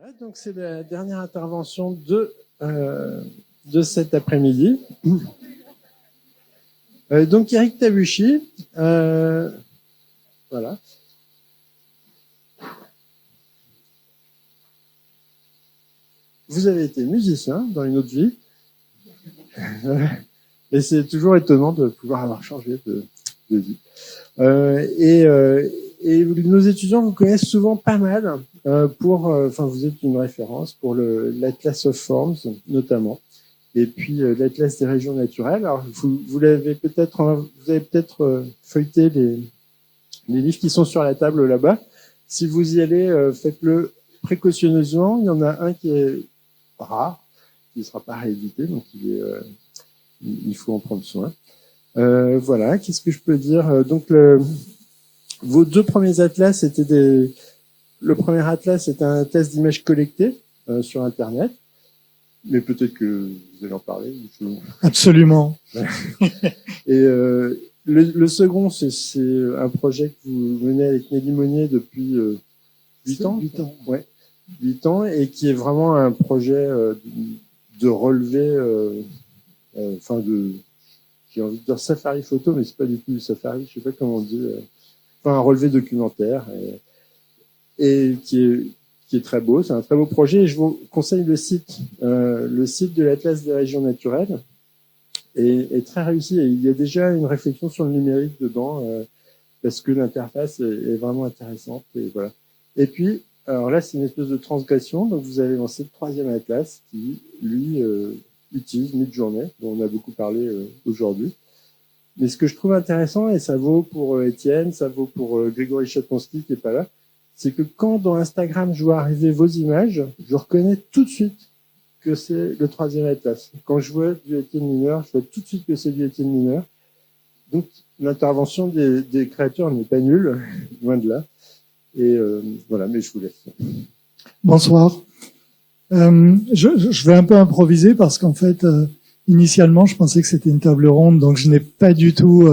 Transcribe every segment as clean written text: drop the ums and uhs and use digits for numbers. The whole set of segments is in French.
Ouais, donc c'est la dernière intervention de cet après-midi. Donc Eric Tabuchi, voilà. Vous avez été musicien dans une autre vie. Et c'est toujours étonnant de pouvoir avoir changé de vie. Et nos étudiants vous connaissent souvent pas mal enfin vous êtes une référence pour l'Atlas of Forms notamment, et puis l'Atlas des régions naturelles. Alors vous avez peut-être feuilleté les livres qui sont sur la table là-bas. Si vous y allez, faites-le précautionneusement. Il y en a un qui est rare, qui ne sera pas réédité, donc il faut en prendre soin. Voilà, qu'est-ce que je peux dire? Donc vos deux premiers atlas étaient le premier atlas était un atlas d'images collectées sur Internet, mais peut-être que vous allez en parler. Absolument. Et le second, c'est un projet que vous menez avec Nelly Monnier depuis 8 ans. 8 ans. Ouais, 8 ans, et qui est vraiment un projet de relevé, j'ai envie de dire safari photo, mais c'est pas du tout du safari, je sais pas comment on dit, un relevé documentaire, et qui est très beau. C'est un très beau projet, et je vous conseille le site de l'Atlas des régions naturelles, est très réussi, et il y a déjà une réflexion sur le numérique dedans, parce que l'interface est vraiment intéressante, et voilà. Et puis, alors là, c'est une espèce de transgression, donc vous avez lancé le troisième atlas qui, lui, utilise Midjourney, dont on a beaucoup parlé aujourd'hui. Mais ce que je trouve intéressant, et ça vaut pour Étienne, ça vaut pour Grégory Chatonsky qui est pas là, c'est que quand dans Instagram je vois arriver vos images, je reconnais tout de suite que c'est le troisième atlas. Quand je vois du Étienne Mineur, je vois tout de suite que c'est du Étienne Mineur. Donc l'intervention des créateurs n'est pas nulle, loin de là. Et voilà, mais je vous laisse. Bonsoir. Je vais un peu improviser parce qu'en fait, initialement, je pensais que c'était une table ronde, donc je n'ai pas du tout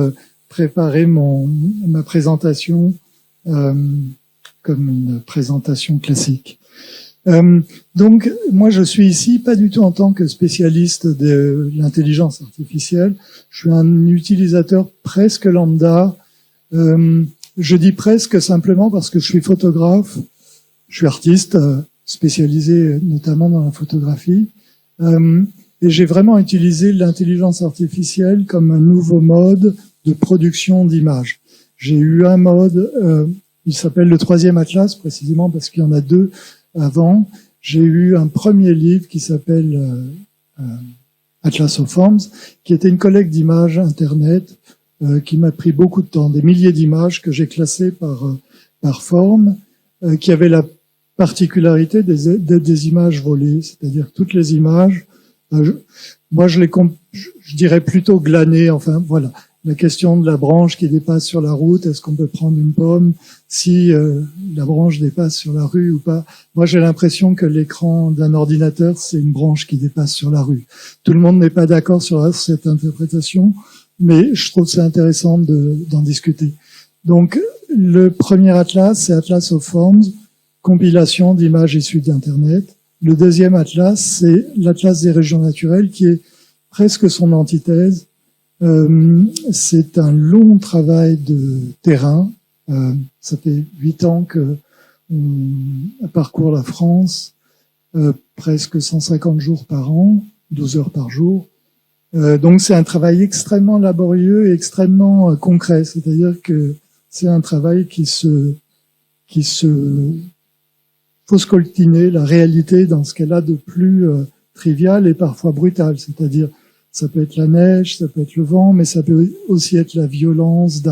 préparé ma présentation comme une présentation classique. Donc, moi, je suis ici pas du tout en tant que spécialiste de l'intelligence artificielle. Je suis un utilisateur presque lambda. Je dis presque simplement parce que je suis photographe, je suis artiste, spécialisé notamment dans la photographie. Et j'ai vraiment utilisé l'intelligence artificielle comme un nouveau mode de production d'images. J'ai eu un mode, il s'appelle le troisième atlas, précisément parce qu'il y en a deux avant. J'ai eu un premier livre qui s'appelle Atlas of Forms, qui était une collecte d'images Internet qui m'a pris beaucoup de temps, des milliers d'images que j'ai classées par forme, qui avaient la particularité d'être des images volées, c'est-à-dire toutes les images, moi je dirais plutôt glanées, enfin voilà, la question de la branche qui dépasse sur la route, est-ce qu'on peut prendre une pomme si la branche dépasse sur la rue ou pas? Moi j'ai l'impression que l'écran d'un ordinateur c'est une branche qui dépasse sur la rue. Tout le monde n'est pas d'accord sur cette interprétation, mais je trouve c'est intéressant d'en discuter. Donc le premier atlas, c'est Atlas of Forms, compilation d'images issues d'Internet. Le deuxième atlas, c'est l'Atlas des régions naturelles, qui est presque son antithèse. C'est un long travail de terrain. Ça fait 8 ans que on parcourt la France, presque 150 jours par an, 12 heures par jour. Donc c'est un travail extrêmement laborieux et extrêmement concret. C'est-à-dire que c'est un travail qui faut scoltiner la réalité dans ce qu'elle a de plus trivial et parfois brutal. C'est-à-dire, ça peut être la neige, ça peut être le vent, mais ça peut aussi être la violence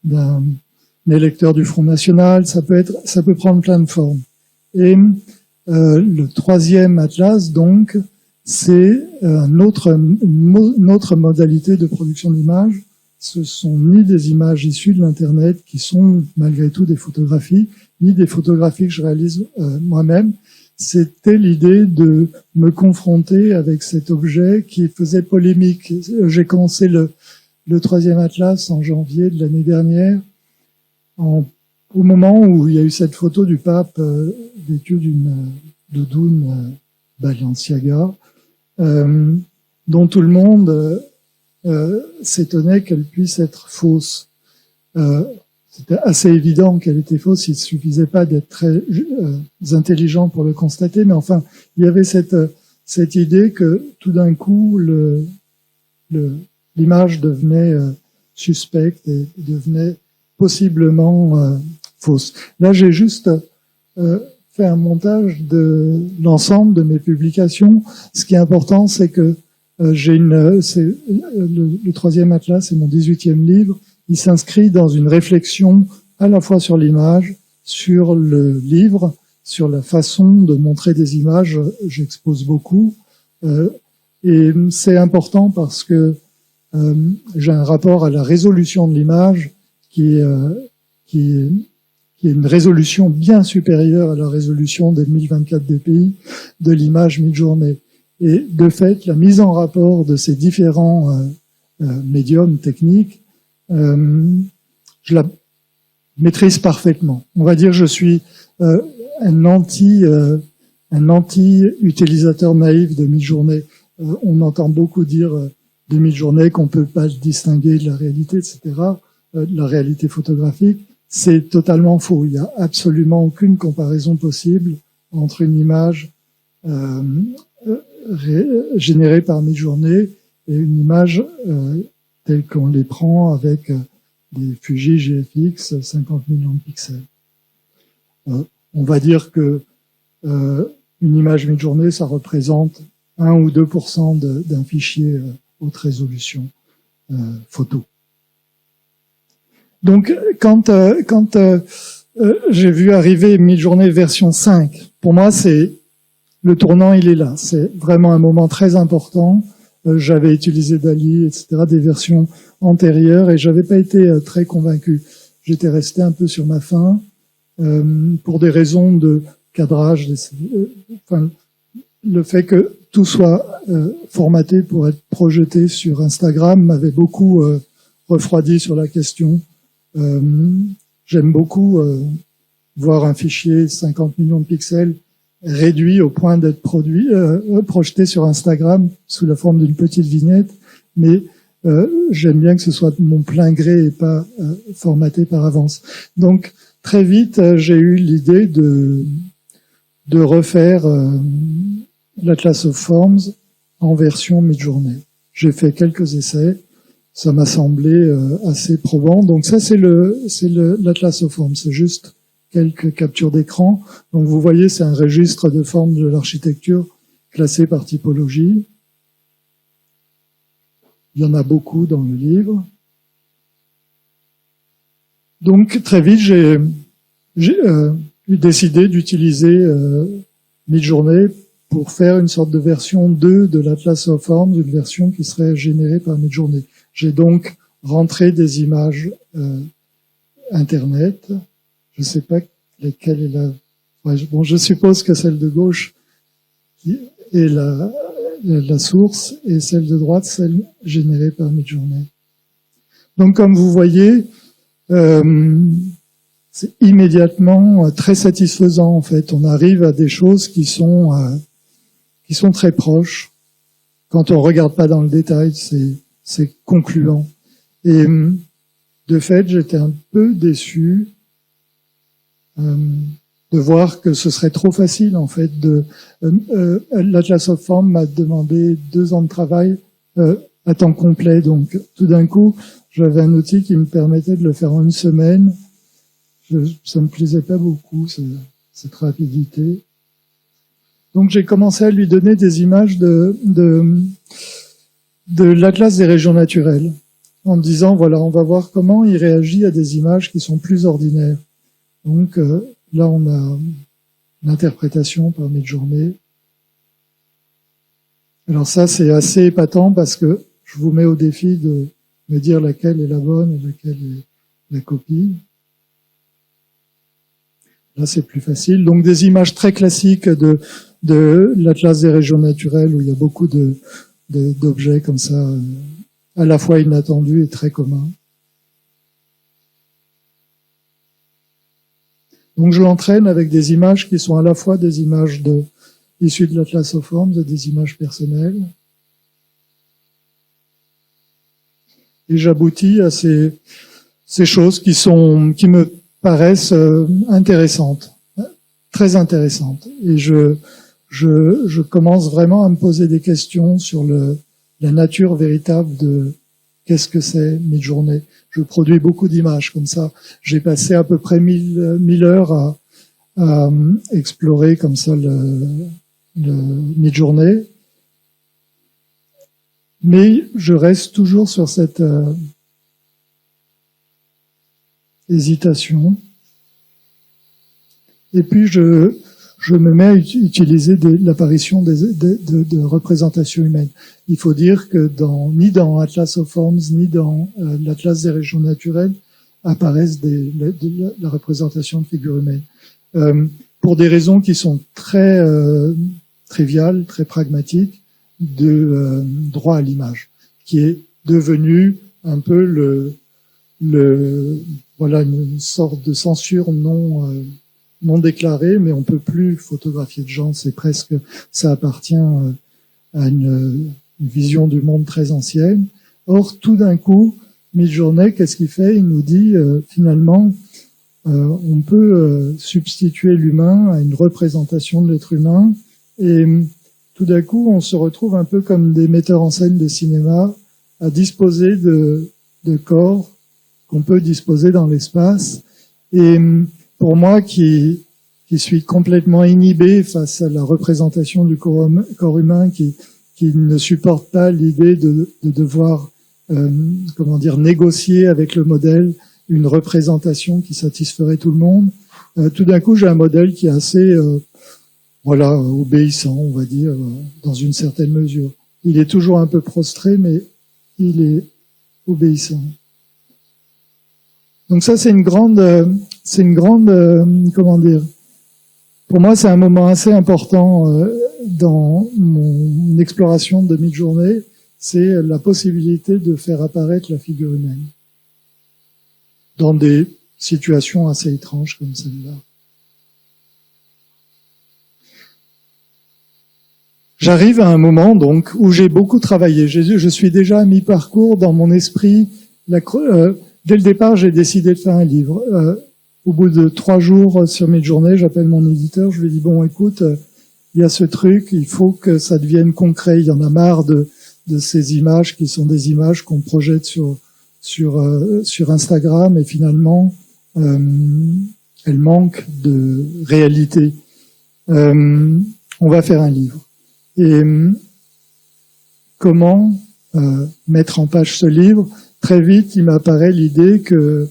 d'un électeur du Front National. Ça peut prendre plein de formes. Et le troisième atlas, donc, c'est une autre modalité de production d'images. Ce sont ni des images issues de l'Internet qui sont malgré tout des photographies, ni des photographies que je réalise moi-même. C'était l'idée de me confronter avec cet objet qui faisait polémique. J'ai commencé le troisième atlas en janvier de l'année dernière, au moment où il y a eu cette photo du pape vêtu d'une doudoune Balenciaga, dont tout le monde s'étonnait qu'elle puisse être fausse. C'était assez évident qu'elle était fausse, il suffisait pas d'être très intelligent pour le constater, mais enfin, il y avait cette idée que tout d'un coup, l'image devenait suspecte et devenait possiblement fausse. Là, j'ai juste fait un montage de l'ensemble de mes publications. Ce qui est important, c'est que j'ai le 3e atlas, c'est mon 18e livre. Il s'inscrit dans une réflexion à la fois sur l'image, sur le livre, sur la façon de montrer des images. J'expose beaucoup. Et c'est important parce que j'ai un rapport à la résolution de l'image qui est une résolution bien supérieure à la résolution des 1024 dpi de l'image mi-journée. Et de fait, la mise en rapport de ces différents médiums techniques, je la maîtrise parfaitement. On va dire que je suis un anti-utilisateur naïf de mi-journée. On entend beaucoup dire de mi-journée qu'on peut pas le distinguer de la réalité, etc., de la réalité photographique. C'est totalement faux. Il n'y a absolument aucune comparaison possible entre une image générée par mi-journée et une image telle qu'on les prend avec des Fuji GFX 50 millions de pixels. On va dire que une image mi-journée, ça représente 1 ou 2% d'un fichier haute résolution photo. Donc, quand j'ai vu arriver mi-journée version 5, pour moi, c'est le tournant, il est là. C'est vraiment un moment très important. J'avais utilisé DALL-E, etc., des versions antérieures, et j'avais pas été très convaincu. J'étais resté un peu sur ma faim pour des raisons de cadrage. Enfin, le fait que tout soit formaté pour être projeté sur Instagram m'avait beaucoup refroidi sur la question. J'aime beaucoup voir un fichier 50 millions de pixels réduit au point d'être projeté sur Instagram sous la forme d'une petite vignette, mais j'aime bien que ce soit de mon plein gré et pas formaté par avance. Donc très vite, j'ai eu l'idée de refaire l'Atlas of Forms en version mid-journée. J'ai fait quelques essais, ça m'a semblé assez probant. Donc ça, c'est l'Atlas of Forms, c'est juste quelques captures d'écran. Donc vous voyez, c'est un registre de formes de l'architecture classé par typologie. Il y en a beaucoup dans le livre. Donc très vite, j'ai décidé d'utiliser Midjourney pour faire une sorte de version 2 de l'Atlas of Forms, une version qui serait générée par Midjourney. J'ai donc rentré des images Internet. Je ne sais pas laquelle est la... Ouais, bon, je suppose que celle de gauche est la source et celle de droite, celle générée par Midjourney. Donc, comme vous voyez, c'est immédiatement très satisfaisant, en fait. On arrive à des choses qui sont très proches. Quand on regarde pas dans le détail, c'est concluant. Et de fait, j'étais un peu déçu de voir que ce serait trop facile, en fait. L'Atlas of Forms m'a demandé 2 ans de travail à temps complet. Donc, tout d'un coup, j'avais un outil qui me permettait de le faire en 1 semaine. Ça me plaisait pas beaucoup, cette rapidité. Donc, j'ai commencé à lui donner des images de l'Atlas des régions naturelles, en me disant, voilà, on va voir comment il réagit à des images qui sont plus ordinaires. Donc, là, on a l'interprétation par Midjourney. Alors ça, c'est assez épatant parce que je vous mets au défi de me dire laquelle est la bonne et laquelle est la copie. Là, c'est plus facile. Donc, des images très classiques de l'Atlas des régions naturelles où il y a beaucoup d'objets comme ça, à la fois inattendus et très communs. Donc, je l'entraîne avec des images qui sont à la fois des images issues de l'Atlas of Forms, des images personnelles. Et j'aboutis à ces choses qui me paraissent intéressantes, très intéressantes. Et je commence vraiment à me poser des questions sur la nature véritable de qu'est-ce que c'est Midjourney. Je produis beaucoup d'images comme ça. J'ai passé à peu près 1000 heures à explorer comme ça le Midjourney. Mais je reste toujours sur cette hésitation. Et puis je me mets à utiliser l'apparition de représentations humaines. Il faut dire que ni dans Atlas of Forms, ni dans l'Atlas des régions naturelles apparaissent la représentation de figures humaines. Pour des raisons qui sont très triviales, très pragmatiques, de droit à l'image, qui est devenu un peu voilà, une sorte de censure non déclarée, mais on peut plus photographier de gens, ça appartient à une vision du monde très ancienne. Or, tout d'un coup, Midjourney, qu'est-ce qu'il fait? Il nous dit, finalement, on peut substituer l'humain à une représentation de l'être humain, et tout d'un coup, on se retrouve un peu comme des metteurs en scène de cinéma à disposer de corps qu'on peut disposer dans l'espace. Et pour moi, qui suis complètement inhibé face à la représentation du corps humain, qui ne supporte pas l'idée de devoir, négocier avec le modèle une représentation qui satisferait tout le monde, tout d'un coup, j'ai un modèle qui est assez obéissant, on va dire, dans une certaine mesure. Il est toujours un peu prostré, mais il est obéissant. Donc ça, c'est une grande, pour moi, c'est un moment assez important dans mon exploration de Midjourney, c'est la possibilité de faire apparaître la figure humaine dans des situations assez étranges comme celle-là. J'arrive à un moment donc où j'ai beaucoup travaillé. Je suis déjà à mi-parcours dans mon esprit. Dès le départ, j'ai décidé de faire un livre. Au bout de 3 jours sur Midjourney, j'appelle mon éditeur. Je lui dis bon, écoute, il y a ce truc, il faut que ça devienne concret. Il y en a marre de ces images qui sont des images qu'on projette sur Instagram et finalement elles manquent de réalité. On va faire un livre. Et comment mettre en page ce livre? Très vite, il m'apparaît l'idée que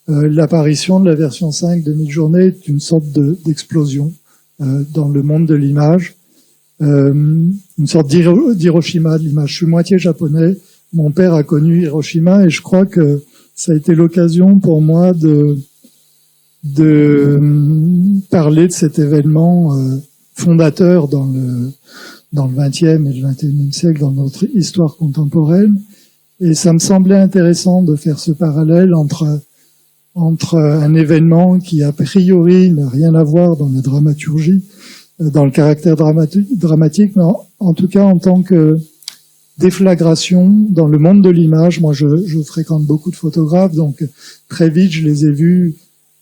l'apparition de la version 5 de Midjourney est une sorte d'explosion dans le monde de l'image, une sorte d'Hiroshima de l'image. Je suis moitié japonais, mon père a connu Hiroshima et je crois que ça a été l'occasion pour moi de parler de cet événement fondateur dans le XXe et le XXIe siècle, dans notre histoire contemporaine. Et ça me semblait intéressant de faire ce parallèle entre un événement qui, a priori, n'a rien à voir dans la dramaturgie, dans le caractère dramatique, mais en tout cas en tant que déflagration dans le monde de l'image. Moi, je fréquente beaucoup de photographes, donc très vite, je les ai vus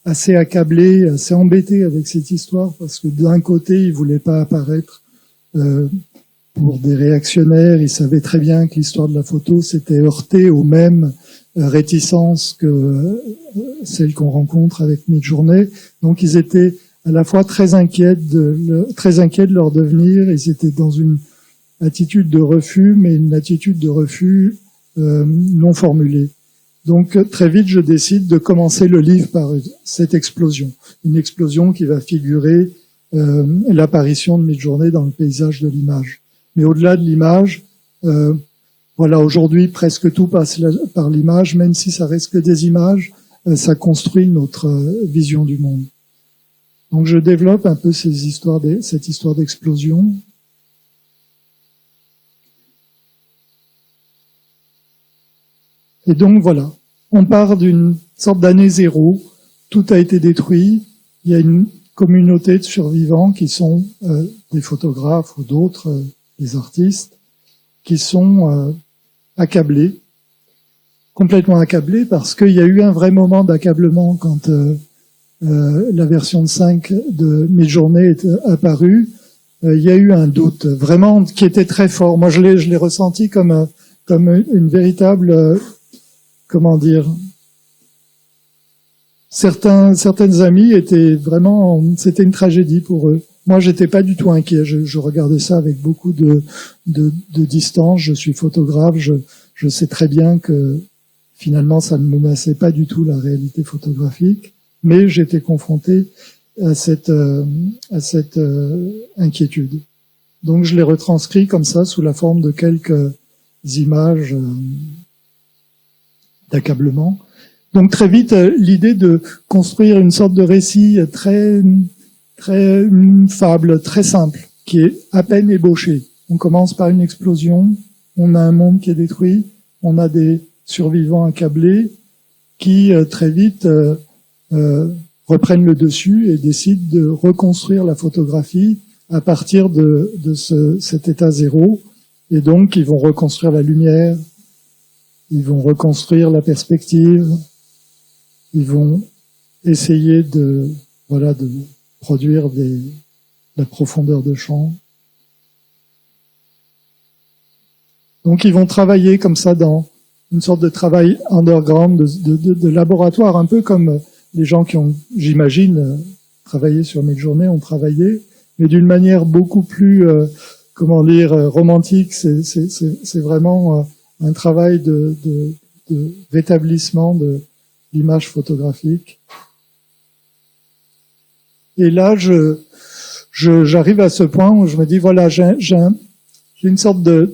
assez accablés, assez embêtés avec cette histoire, parce que d'un côté, ils voulaient pas apparaître pour des réactionnaires, ils savaient très bien que l'histoire de la photo s'était heurtée aux mêmes réticences que celles qu'on rencontre avec Midjourney. Donc ils étaient à la fois très inquiets de leur devenir, ils étaient dans une attitude de refus, mais une attitude de refus non formulée. Donc très vite, je décide de commencer le livre par cette explosion. Une explosion qui va figurer l'apparition de Midjourney dans le paysage de l'image. Mais au-delà de l'image, aujourd'hui, presque tout passe par l'image, même si ça reste que des images, ça construit notre vision du monde. Donc je développe un peu cette histoire d'explosion. Et donc voilà, on part d'une sorte d'année zéro, tout a été détruit, il y a une communauté de survivants qui sont des photographes ou d'autres, des artistes, qui sont accablés, complètement accablés, parce qu'il y a eu un vrai moment d'accablement quand la version 5 de Midjourney est apparue. Il y a eu un doute vraiment qui était très fort. Moi, je l'ai ressenti comme une véritable, comment dire, certaines amies étaient vraiment, c'était une tragédie pour eux. Moi, j'étais pas du tout inquiet. Je regardais ça avec beaucoup de distance. Je suis photographe. Je sais très bien que finalement, ça ne menaçait pas du tout la réalité photographique, mais j'étais confronté à cette inquiétude. Donc, je l'ai retranscrit comme ça sous la forme de quelques images d'accablement. Donc très vite, l'idée de construire une sorte de récit une fable très simple, qui est à peine ébauchée. On commence par une explosion, on a un monde qui est détruit, on a des survivants accablés qui très vite reprennent le dessus et décident de reconstruire la photographie à partir de cet état zéro. Et donc, ils vont reconstruire la lumière, ils vont reconstruire la perspective, ils vont essayer de produire la profondeur de champ. Donc, ils vont travailler comme ça dans une sorte de travail underground, de laboratoire, un peu comme les gens qui ont, j'imagine, travaillé sur Midjourney ont travaillé, mais d'une manière beaucoup plus, romantique. C'est vraiment un travail de rétablissement de l'image photographique. Et là, j'arrive à ce point où je me dis, voilà, j'ai une sorte de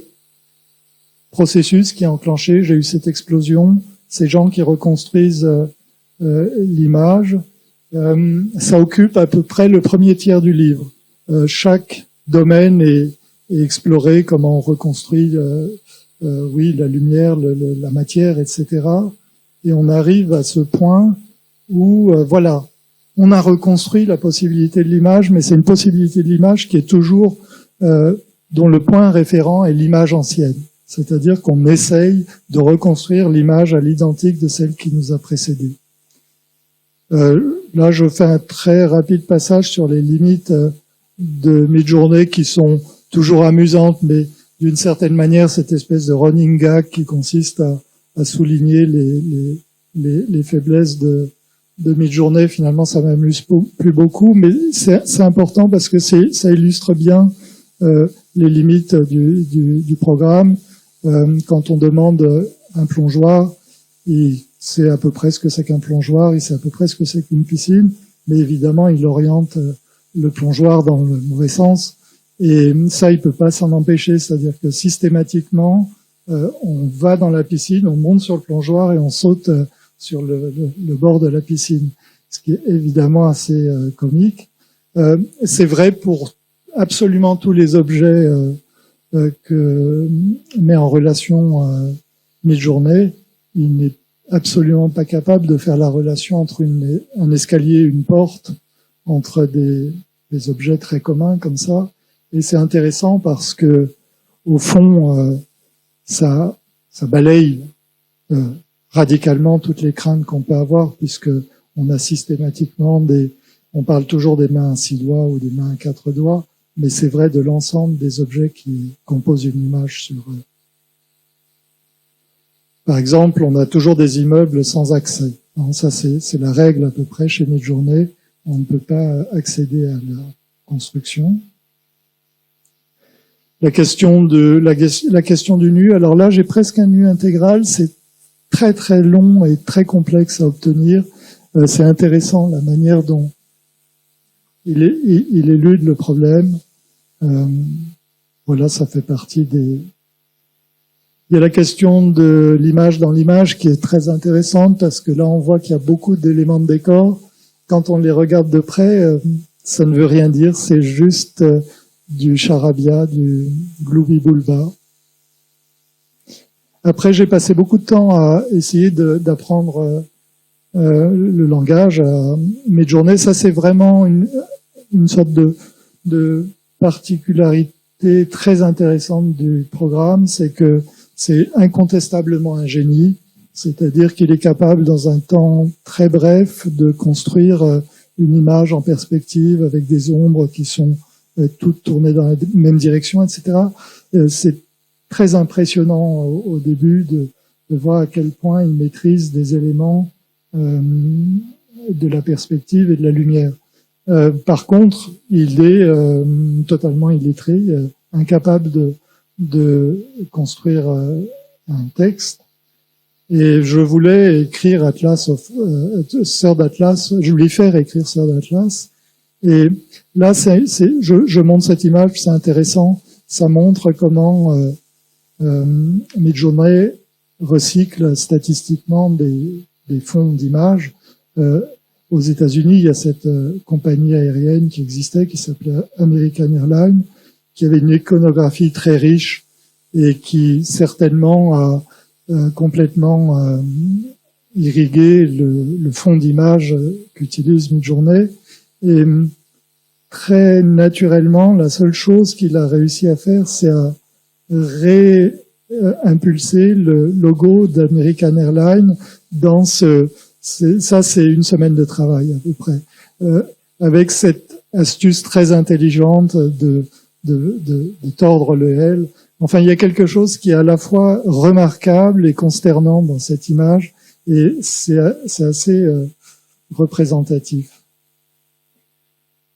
processus qui est enclenché. J'ai eu cette explosion, ces gens qui reconstruisent l'image. Ça occupe à peu près le premier tiers du livre. Chaque domaine est exploré, comment on reconstruit la lumière, la matière, etc. Et on arrive à ce point où, on a reconstruit la possibilité de l'image, mais c'est une possibilité de l'image qui est toujours, dont le point référent est l'image ancienne. C'est-à-dire qu'on essaye de reconstruire l'image à l'identique de celle qui nous a précédés. Là, je fais un très rapide passage sur les limites de Midjourney qui sont toujours amusantes, mais d'une certaine manière, cette espèce de running gag qui consiste à souligner les faiblesses de Midjourney, finalement, ça m'amuse plus beaucoup, mais c'est important parce que ça illustre bien les limites du programme. Quand on demande un plongeoir, il sait à peu près ce que c'est qu'un plongeoir, il sait à peu près ce que c'est qu'une piscine, mais évidemment, il oriente le plongeoir dans le mauvais sens. Et ça, il peut pas s'en empêcher, c'est-à-dire que systématiquement, on va dans la piscine, on monte sur le plongeoir et on saute sur le bord de la piscine, ce qui est évidemment assez comique. C'est vrai pour absolument tous les objets que met en relation Midjourney. Il n'est absolument pas capable de faire la relation entre un escalier et une porte, entre des objets très communs comme ça. Et c'est intéressant parce que, au fond, ça balaye radicalement toutes les craintes qu'on peut avoir, puisque on a systématiquement on parle toujours des mains à 6 doigts ou des mains à 4 doigts, mais c'est vrai de l'ensemble des objets qui composent une image sur eux. Par exemple, on a toujours des immeubles sans accès. Donc ça, c'est la règle à peu près chez Midjourney. On ne peut pas accéder à la construction. La question du nu. Alors là, j'ai presque un nu intégral. C'est très très long et très complexe à obtenir. C'est intéressant la manière dont il élude le problème. Voilà, ça fait partie des... Il y a la question de l'image dans l'image qui est très intéressante parce que là, on voit qu'il y a beaucoup d'éléments de décor. Quand on les regarde de près, ça ne veut rien dire. C'est juste du charabia, du gloubi-boulba. Après, j'ai passé beaucoup de temps à essayer d'apprendre le langage à Midjourney. Ça, c'est vraiment une sorte de particularité très intéressante du programme, c'est que c'est incontestablement un génie, c'est-à-dire qu'il est capable dans un temps très bref de construire une image en perspective avec des ombres qui sont toutes tournées dans la même direction, etc. C'est très impressionnant au début de voir à quel point il maîtrise des éléments de la perspective et de la lumière. Par contre, il est totalement illettré, incapable de construire un texte. Et je voulais écrire Sœur d'Atlas, je voulais faire écrire Sœur d'Atlas. Et là, je montre cette image, c'est intéressant. Ça montre comment Midjourney recycle statistiquement des fonds d'images. Aux États-Unis, il y a cette compagnie aérienne qui existait, qui s'appelait American Airlines, qui avait une iconographie très riche et qui certainement a complètement irrigué le fond d'image qu'utilise Midjourney. Et très naturellement, la seule chose qu'il a réussi à faire, c'est à réimpulser le logo d'American Airlines dans ça, c'est une semaine de travail à peu près, avec cette astuce très intelligente de tordre le L. Enfin, il y a quelque chose qui est à la fois remarquable et consternant dans cette image, et c'est assez représentatif.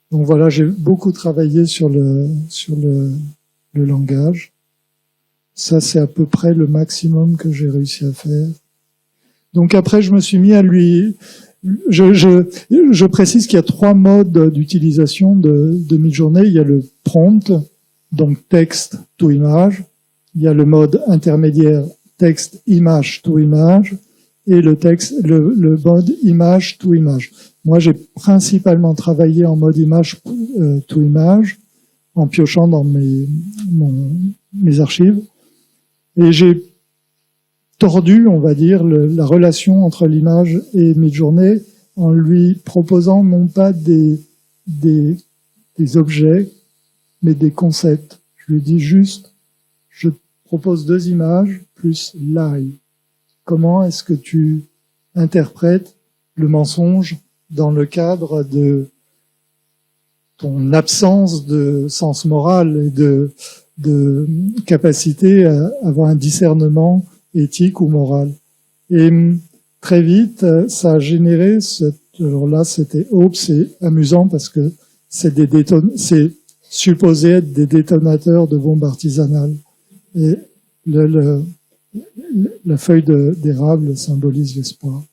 Donc voilà, j'ai beaucoup travaillé sur le langage. Ça, c'est à peu près le maximum que j'ai réussi à faire. Donc après, je me suis mis à lui... Je précise qu'il y a 3 modes d'utilisation de Midjourney. Il y a le prompt, donc texte to image. Il y a le mode intermédiaire texte image to image et le mode image to image. Moi, j'ai principalement travaillé en mode image to image en piochant dans mes archives, et j'ai tordu, on va dire, la relation entre l'image et Midjourney en lui proposant non pas des objets, mais des concepts. Je lui dis juste, je propose 2 images plus l'eye. Comment est-ce que tu interprètes le mensonge dans le cadre de ton absence de sens moral et de capacité à avoir un discernement éthique ou moral. Et très vite, ça a généré alors là, c'était c'est amusant parce que c'est supposé être des détonateurs de bombes artisanales. Et la feuille d'érable symbolise l'espoir.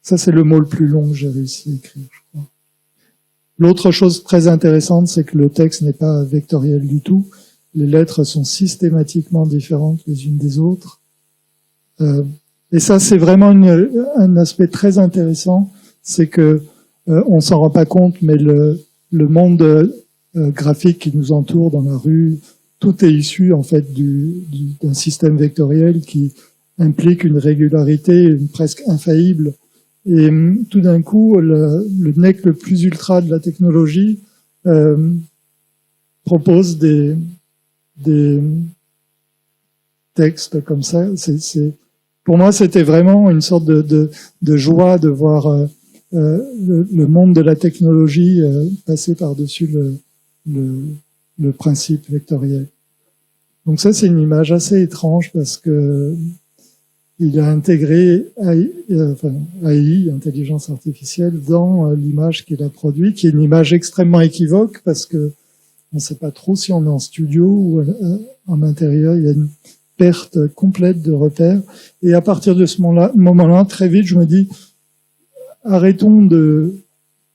Ça, c'est le mot le plus long que j'ai réussi à écrire, je crois. L'autre chose très intéressante, c'est que le texte n'est pas vectoriel du tout. Les lettres sont systématiquement différentes les unes des autres. Et ça, c'est vraiment un aspect très intéressant, c'est que on s'en rend pas compte, mais le monde graphique qui nous entoure dans la rue, tout est issu en fait d'un système vectoriel qui implique une régularité presque infaillible. Et tout d'un coup, le nec le plus ultra de la technologie propose des textes comme ça. Pour moi, c'était vraiment une sorte de joie de voir le monde de la technologie passer par-dessus le principe vectoriel. Donc ça, c'est une image assez étrange parce que il a intégré AI, intelligence artificielle, dans l'image qu'il a produite, qui est une image extrêmement équivoque parce que on ne sait pas trop si on est en studio ou en intérieur. Il y a une perte complète de repères. Et à partir de ce moment-là, très vite, je me dis, arrêtons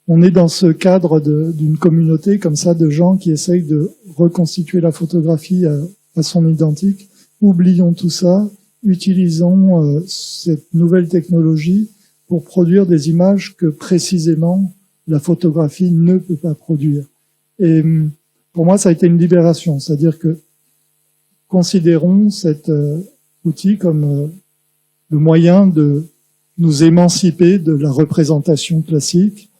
on est dans ce cadre d'une communauté comme ça de gens qui essayent de reconstituer la photographie à son identique. Oublions tout ça. Utilisons cette nouvelle technologie pour produire des images que précisément la photographie ne peut pas produire. Et pour moi, ça a été une libération, c'est-à-dire que considérons cet outil comme le moyen de nous émanciper de la représentation classique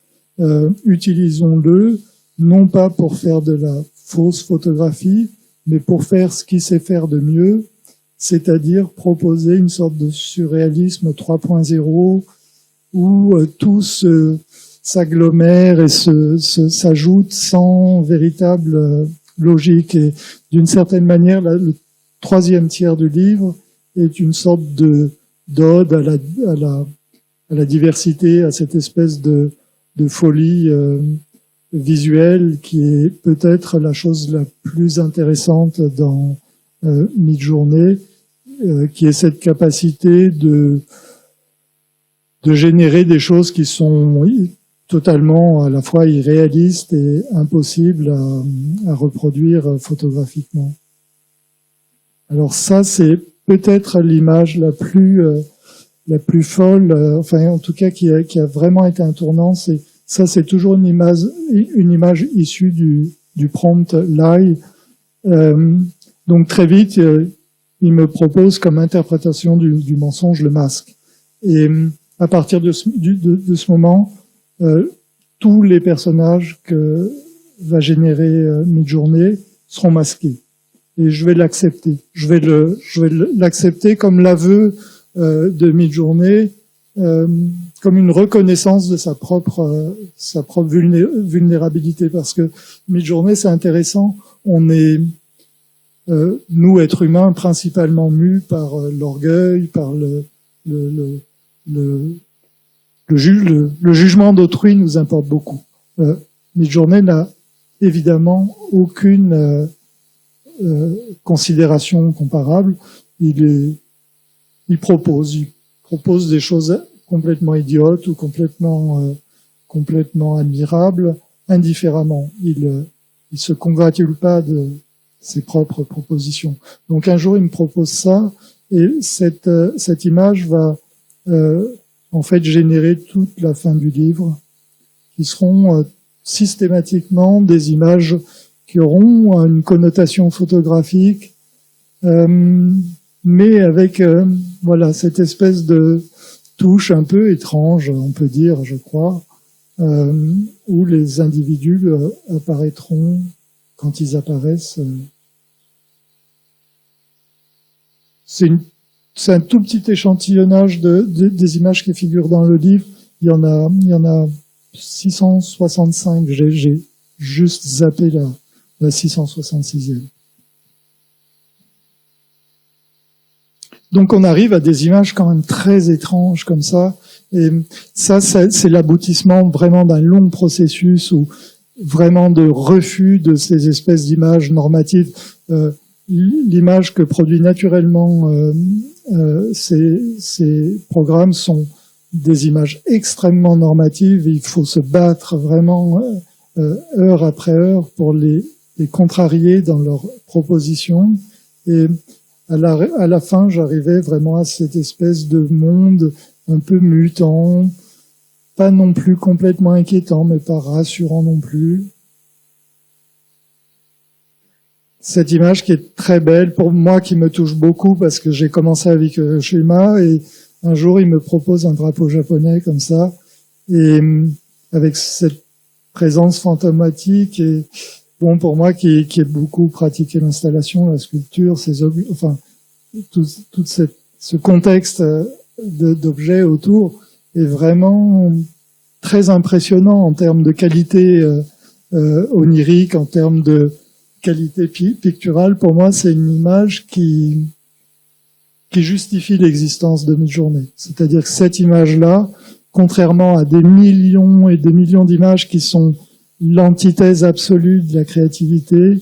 utilisons-le non pas pour faire de la fausse photographie, mais pour faire ce qu'il sait faire de mieux, c'est-à-dire proposer une sorte de surréalisme 3.0 où tout s'agglomère et s'ajoute sans véritable logique. Et d'une certaine manière, le troisième tiers du livre est une sorte d'ode à la diversité, à cette espèce de folie visuelle qui est peut-être la chose la plus intéressante dans Midjourney, qui est cette capacité de générer des choses qui sont totalement à la fois irréalistes et impossibles à reproduire photographiquement. Alors ça, c'est peut-être l'image la plus folle, enfin en tout cas qui a vraiment été un tournant. C'est toujours une image issue du prompt Lie. Donc très vite, il me propose comme interprétation du mensonge le masque. Et à partir de ce moment, tous les personnages que va générer Midjourney seront masqués. Et je vais l'accepter. Je vais l'accepter comme l'aveu de Midjourney, comme une reconnaissance de sa propre vulnérabilité. Parce que Midjourney, c'est intéressant. On est nous, êtres humains, principalement mus par l'orgueil, par le jugement d'autrui nous importe beaucoup. Midjourney n'a évidemment aucune considération comparable. Il propose des choses complètement idiotes ou complètement admirables, indifféremment. Il se congratule pas de ses propres propositions. Donc un jour, il me propose ça, et cette image va en fait générer toute la fin du livre, qui seront systématiquement des images qui auront une connotation photographique, mais avec voilà cette espèce de touche un peu étrange, on peut dire, je crois, où les individus apparaîtront quand ils apparaissent. C'est un tout petit échantillonnage des images qui figurent dans le livre. Il y en a 665. J'ai juste zappé la 666e. Donc on arrive à des images quand même très étranges comme ça. Et ça c'est l'aboutissement vraiment d'un long processus où vraiment de refus de ces espèces d'images normatives. L'image que produit naturellement ces programmes sont des images extrêmement normatives. Il faut se battre vraiment heure après heure pour les contrarier dans leurs propositions. Et à la fin, j'arrivais vraiment à cette espèce de monde un peu mutant, pas non plus complètement inquiétant, mais pas rassurant non plus. Cette image qui est très belle pour moi, qui me touche beaucoup parce que j'ai commencé avec Hiroshima et un jour il me propose un drapeau japonais comme ça, et avec cette présence fantomatique, et bon, pour moi qui ai beaucoup pratiqué l'installation, la sculpture, ces objets, enfin tout ce contexte d'objets autour est vraiment très impressionnant en termes de qualité onirique, en termes de qualité picturale. Pour moi, c'est une image qui justifie l'existence de Midjourney. C'est-à-dire que cette image-là, contrairement à des millions et des millions d'images qui sont l'antithèse absolue de la créativité,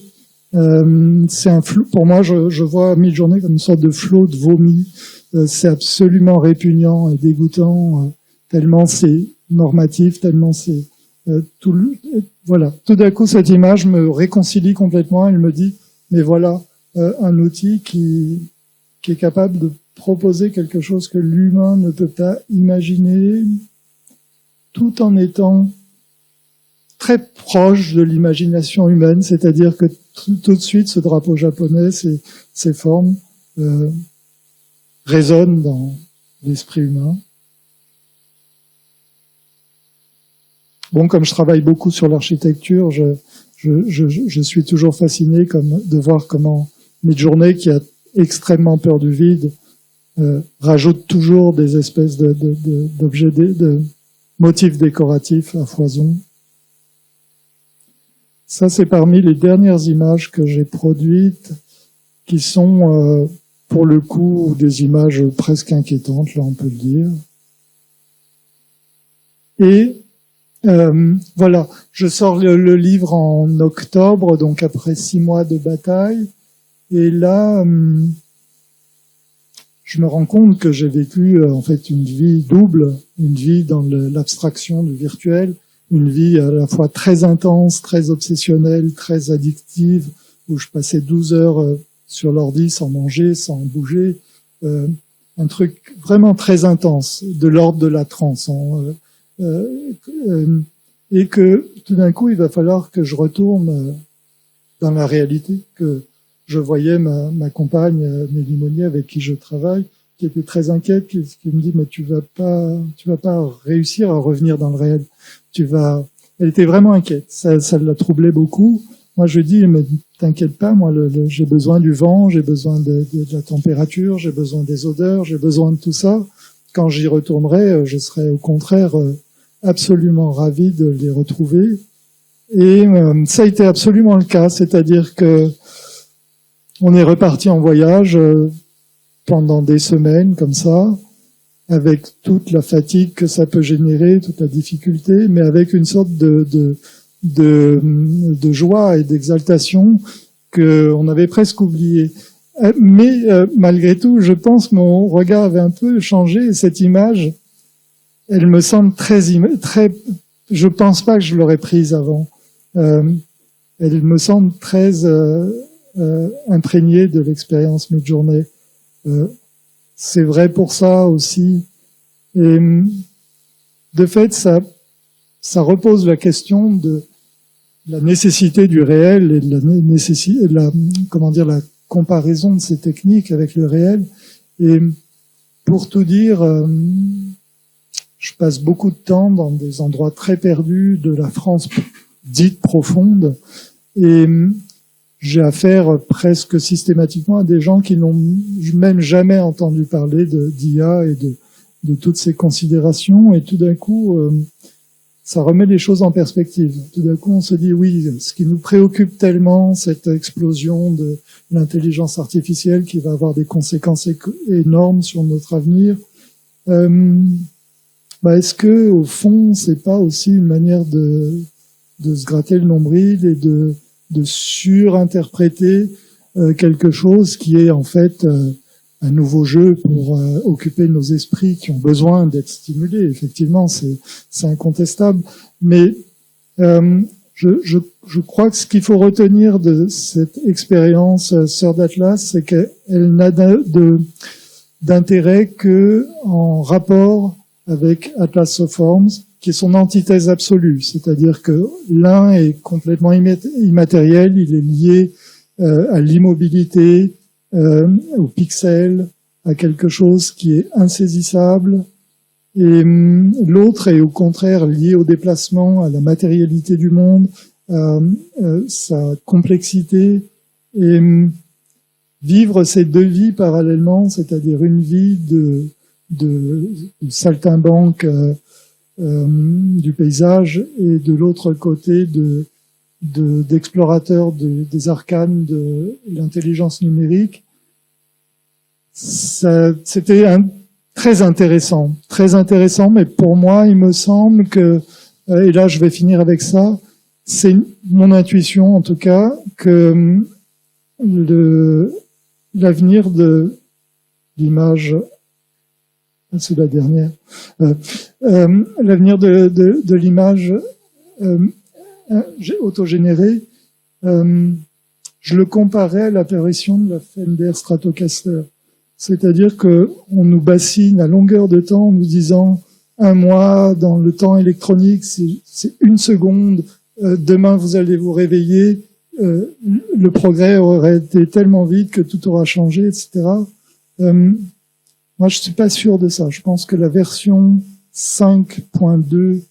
c'est un flou. Pour moi, je vois Midjourney comme une sorte de flot de vomi. C'est absolument répugnant et dégoûtant, tellement c'est normatif, tellement c'est voilà. Tout d'un coup, cette image me réconcilie complètement. Elle me dit, mais voilà, un outil qui est capable de proposer quelque chose que l'humain ne peut pas imaginer, tout en étant très proche de l'imagination humaine. C'est-à-dire que tout de suite, ce drapeau japonais, ces formes résonnent dans l'esprit humain. bon, comme je travaille beaucoup sur l'architecture, je suis toujours fasciné de voir comment Midjourney, qui a extrêmement peur du vide, rajoute toujours des espèces d'objets, de motifs décoratifs à foison. Ça, c'est parmi les dernières images que j'ai produites, qui sont, pour le coup, des images presque inquiétantes, là, on peut le dire. Et voilà, je sors le livre en octobre, donc après 6 mois de bataille. Et là, je me rends compte que j'ai vécu en fait une vie double, une vie dans l'abstraction du virtuel, une vie à la fois très intense, très obsessionnelle, très addictive, où je passais 12 heures sur l'ordi sans manger, sans bouger, un truc vraiment très intense, de l'ordre de la transe. Et que tout d'un coup, il va falloir que je retourne dans la réalité, que je voyais ma compagne, Mélie Monnier, avec qui je travaille, qui était très inquiète, qui me dit, mais tu vas pas réussir à revenir dans le réel. Elle était vraiment inquiète. Ça l'a troublée beaucoup. Moi, je dis, mais t'inquiète pas, moi, j'ai besoin du vent, j'ai besoin de la température, j'ai besoin des odeurs, j'ai besoin de tout ça. Quand j'y retournerai, je serai au contraire absolument ravi de les retrouver. Et ça a été absolument le cas, c'est-à-dire que on est reparti en voyage pendant des semaines comme ça, avec toute la fatigue que ça peut générer, toute la difficulté, mais avec une sorte de joie et d'exaltation qu'on avait presque oublié. Mais malgré tout, je pense que mon regard avait un peu changé. Cette image, elle me semble très. Je pense pas que je l'aurais prise avant. Elle me semble très imprégnée de l'expérience Midjourney. C'est vrai pour ça aussi. Et de fait, ça repose la question de la nécessité du réel et de la comparaison de ces techniques avec le réel. Et pour tout dire, je passe beaucoup de temps dans des endroits très perdus de la France dite profonde, et j'ai affaire presque systématiquement à des gens qui n'ont même jamais entendu parler d'IA et de toutes ces considérations, et tout d'un coup, ça remet les choses en perspective. Tout d'un coup, on se dit, oui, ce qui nous préoccupe tellement, cette explosion de l'intelligence artificielle qui va avoir des conséquences énormes sur notre avenir, est-ce que, au fond, c'est pas aussi une manière de se gratter le nombril et de surinterpréter quelque chose qui est en fait un nouveau jeu pour occuper nos esprits qui ont besoin d'être stimulés. Effectivement, c'est incontestable. Mais je crois que ce qu'il faut retenir de cette expérience Sœur d'Atlas, c'est qu'elle n'a d'intérêt que en rapport avec Atlas of Forms, qui est son antithèse absolue. C'est-à-dire que l'un est complètement immatériel, il est lié à l'immobilité, au pixel, à quelque chose qui est insaisissable, et l'autre est au contraire lié au déplacement, à la matérialité du monde, à sa complexité, et vivre ces deux vies parallèlement, c'est-à-dire une vie de saltimbanque du paysage et de l'autre côté d'explorateur des arcanes de l'intelligence numérique. C'était très intéressant, mais pour moi, il me semble que, et là je vais finir avec ça, c'est mon intuition en tout cas, que l'avenir de l'image, c'est la dernière, l'avenir de l'image autogénérée, je le comparais à l'apparition de la Fender Stratocaster. C'est-à-dire que on nous bassine à longueur de temps en nous disant 1 mois dans le temps électronique, c'est 1 seconde, demain vous allez vous réveiller, le progrès aurait été tellement vite que tout aura changé, etc. Moi, je suis pas sûr de ça. Je pense que la version 5.2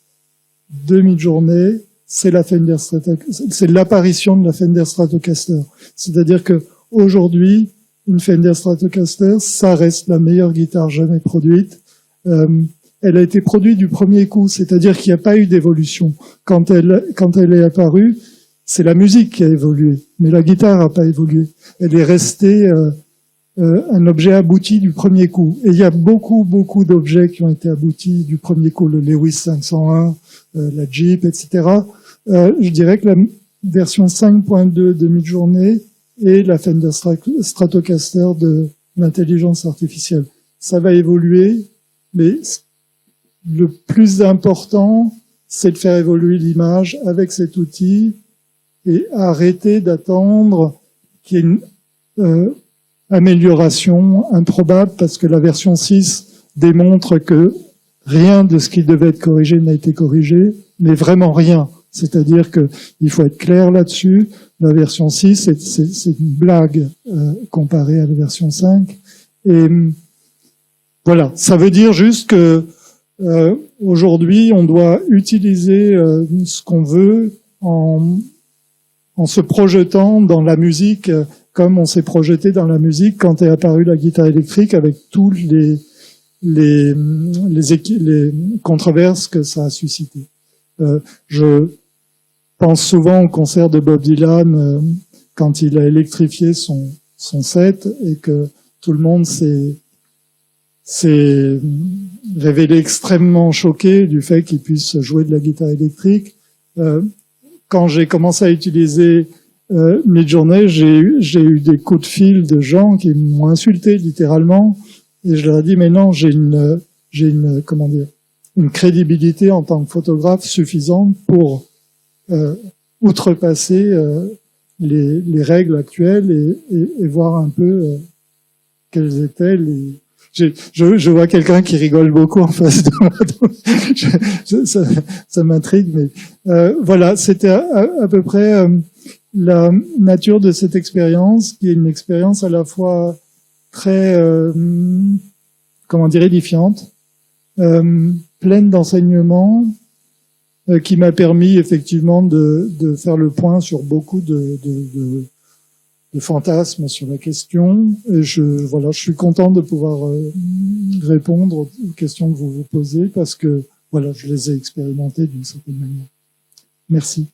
demi-journée, c'est l'apparition de la Fender Stratocaster. C'est-à-dire que aujourd'hui, une Fender Stratocaster, ça reste la meilleure guitare jamais produite. Elle a été produite du premier coup, c'est-à-dire qu'il n'y a pas eu d'évolution. Quand elle est apparue, c'est la musique qui a évolué, mais la guitare n'a pas évolué. Elle est restée un objet abouti du premier coup. Et il y a beaucoup d'objets qui ont été aboutis du premier coup, le Lewis 501, la Jeep, etc. Je dirais que la version 5.2 de Midjourney est la Fender Stratocaster de l'intelligence artificielle. Ça va évoluer, mais le plus important, c'est de faire évoluer l'image avec cet outil et arrêter d'attendre qu'il y ait une amélioration improbable, parce que la version 6 démontre que rien de ce qui devait être corrigé n'a été corrigé, mais vraiment rien. C'est-à-dire que il faut être clair là-dessus. La version 6, c'est une blague comparée à la version 5. Et voilà, ça veut dire juste que aujourd'hui, on doit utiliser ce qu'on veut en se projetant dans la musique, comme on s'est projeté dans la musique quand est apparue la guitare électrique, avec tous les controverses que ça a suscité. Je pense souvent au concert de Bob Dylan quand il a électrifié son set et que tout le monde s'est révélé extrêmement choqué du fait qu'il puisse jouer de la guitare électrique. Quand j'ai commencé à utiliser Midjourney, j'ai eu des coups de fil de gens qui m'ont insulté littéralement, et je leur ai dit mais non, j'ai une crédibilité en tant que photographe suffisante pour outrepasser les règles actuelles et voir un peu quelles étaient les... Je vois quelqu'un qui rigole beaucoup en face de moi, donc ça m'intrigue, mais voilà, c'était à peu près la nature de cette expérience, qui est une expérience à la fois très, édifiante, pleine d'enseignements, qui m'a permis effectivement de faire le point sur beaucoup de fantasmes sur la question. Et je suis content de pouvoir répondre aux questions que vous vous posez, parce que voilà, je les ai expérimentées d'une certaine manière. Merci.